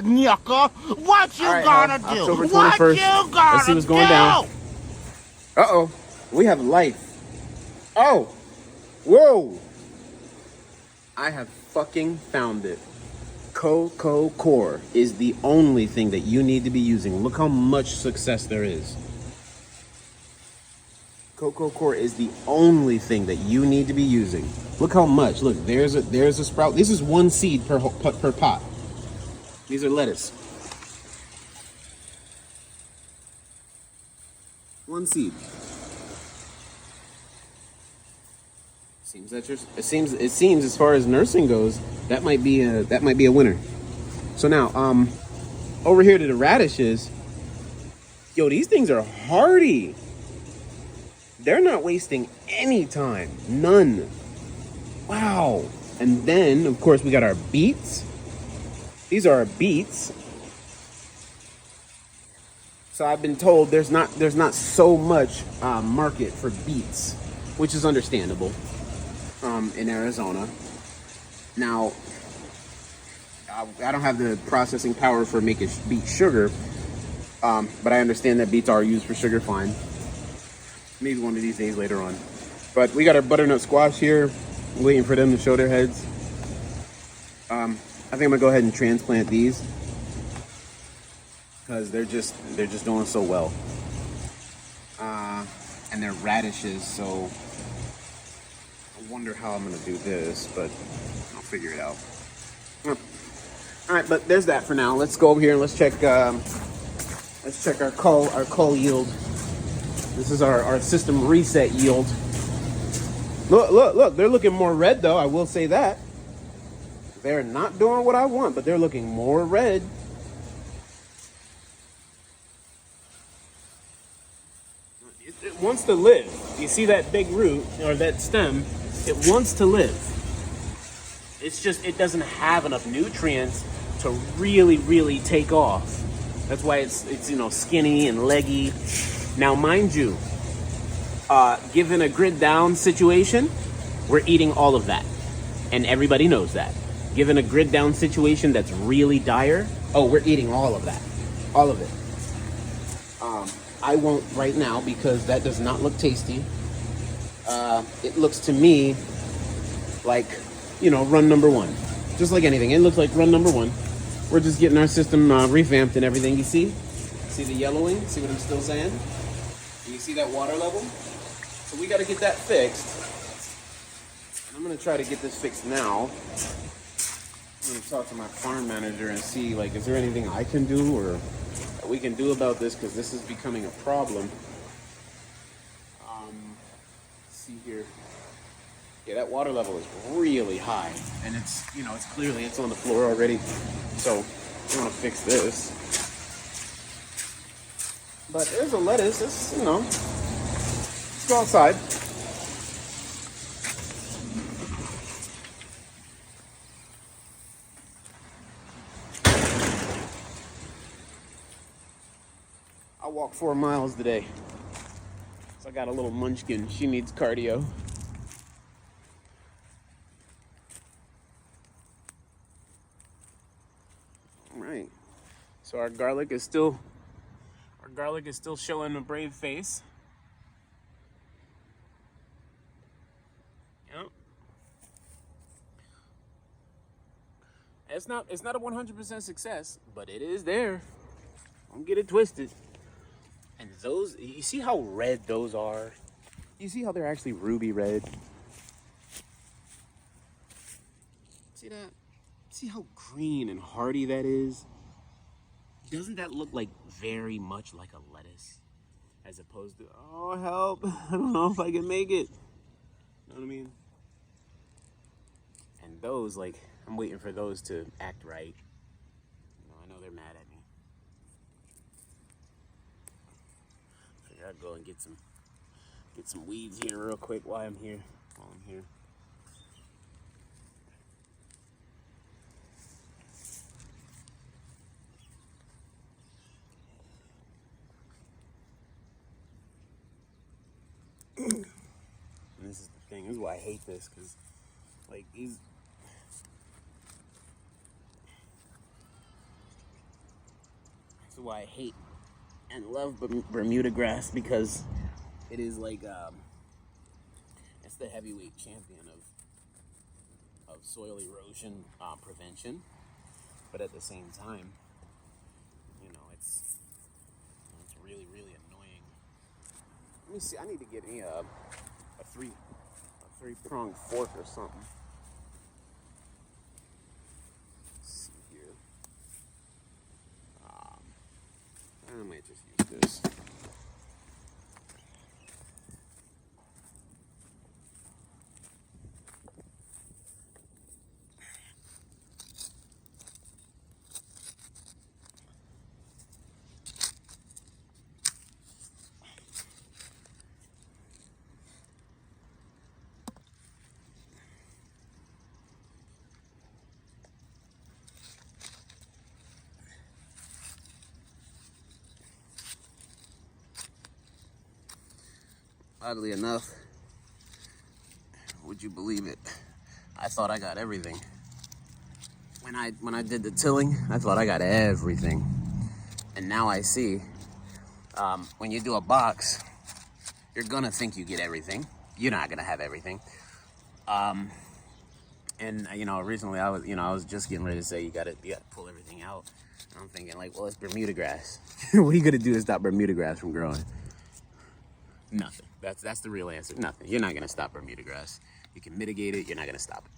Yucca, what you All right, gonna do? October What 21st. you Let's see gonna what's going down. do? Uh-oh. We have life. Oh. Whoa. I have fucking found it. Coco Core is the only thing that you need to be using. Look how much success there is. Coco Core is the only thing that you need to be using. Look how much. Look, there's a sprout. This is one seed per pot. These are lettuce. One seed. It seems as far as nursing goes, that might be a winner. So now, over here to the radishes, yo, these things are hardy. They're not wasting any time. None. Wow. And then, of course, we got our beets. These are our beets. So I've been told there's not so much market for beets, which is understandable in Arizona. Now, I don't have the processing power for making beet sugar, but I understand that beets are used for sugar fine. Maybe one of these days later on. But we got our butternut squash here, waiting for them to show their heads. I think I'm gonna go ahead and transplant these because they're just doing so well. And they're radishes, so I wonder how I'm gonna do this, but I'll figure it out. All right, but there's that for now. Let's go over here and let's check our cull yield. This is our system reset yield. Look, they're looking more red though, I will say that. They're not doing what I want, but they're looking more red. It wants to live. You see that big root, or that stem, it wants to live. It's just, it doesn't have enough nutrients to really take off. That's why it's skinny and leggy. Now, mind you, given a grid down situation, we're eating all of that. And everybody knows that. Given a grid down situation that's really dire, oh, we're eating all of that. All of it. I won't right now because that does not look tasty. It looks to me like, run number one. Just like anything, it looks like run number one. We're just getting our system revamped and everything, you see? See the yellowing? See what I'm still saying? You see that water level? So we got to get that fixed. And I'm going to try to get this fixed now. I'm going to talk to my farm manager and see, is there anything I can do or that we can do about this, because this is becoming a problem. Let's see here. Yeah, that water level is really high, and it's clearly it's on the floor already. So we want to fix this. But there's a lettuce. It's let's go outside. I walked 4 miles today. So I got a little munchkin. She needs cardio. All right. So our garlic is still showing a brave face. Yep. It's not a 100% success, but it is there. Don't get it twisted. And those, you see how red those are? You see how they're actually ruby red? See that? See how green and hardy that is? Doesn't that look very much like a lettuce? As opposed to, oh help, I don't know if I can make it. You know what I mean? And those, I'm waiting for those to act right. I know they're mad at me. Figure I'd go and get some weeds here real quick while I'm here. And this is the thing. This is why I hate this, because these is why I hate and love Bermuda grass, because it is like it's the heavyweight champion of soil erosion prevention, but at the same time, you know, it's really annoying. Let me see. I need to get me a three-pronged fork or something. Let's see here. I might just use this. Oddly enough, would you believe it? I thought I got everything. When I did the tilling, I thought I got everything. And now I see, when you do a box, you're gonna think you get everything. You're not gonna have everything. And you know, recently I was just getting ready to say you gotta pull everything out. And I'm thinking like, well, it's Bermuda grass. What are you gonna do to stop Bermuda grass from growing? Nothing. That's the real answer. Nothing. You're not gonna stop Bermuda grass. You can mitigate it. You're not gonna stop it.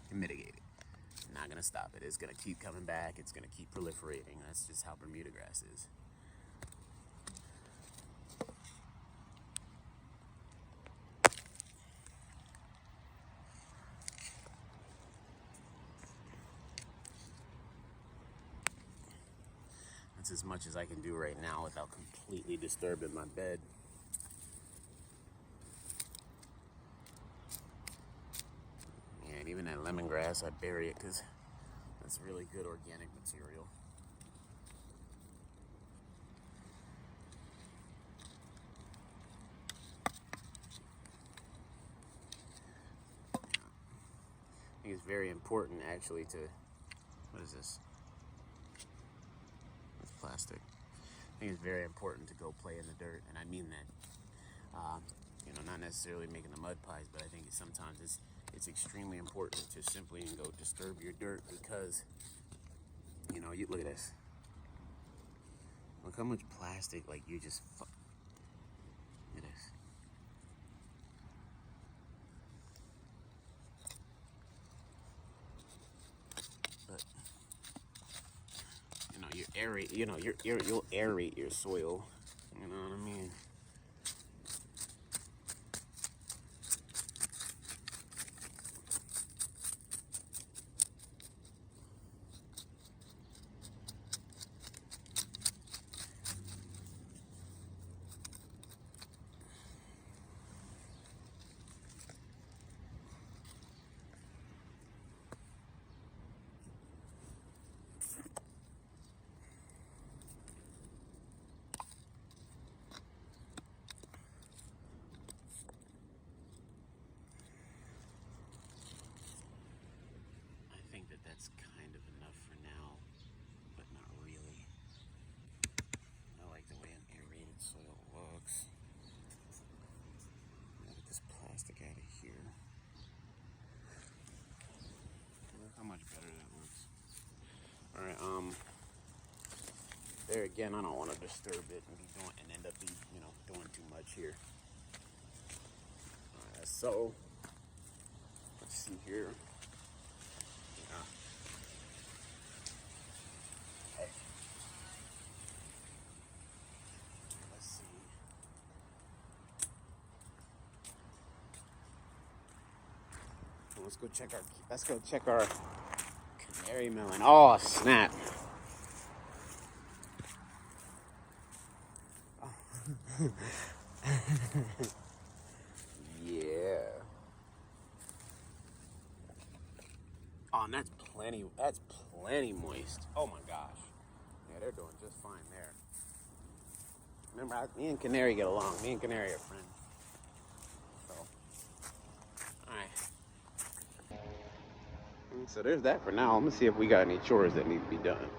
You can mitigate it. You're not gonna stop it. It's gonna keep coming back. It's gonna keep proliferating. That's just how Bermuda grass is. That's as much as I can do right now without completely disturbing my bed. Yeah, and even that lemongrass, I bury it because that's really good organic material. I think it's very important actually to, what is this? It's plastic. I think it's very important to go play in the dirt, and I mean that. You know, not necessarily making the mud pies, but I think sometimes it's extremely important to simply go disturb your dirt, because, you know, you look at this. Look how much plastic, like, you just look at this. But, you know, you aerate, you know, you'll aerate your soil. You know what I mean? That's kind of enough for now, but not really. I like the way an aerated soil looks. Get this plastic out of here. Look how much better that looks. All right, there again, I don't want to disturb it and end up doing too much here. All right, so let's see here. Let's go check our canary melon. Oh, snap. Yeah. Oh, and that's plenty moist. Oh my gosh. Yeah, they're doing just fine there. Remember, me and Canary get along. Me and Canary are friends. So, alright. So there's that for now. I'm gonna see if we got any chores that need to be done.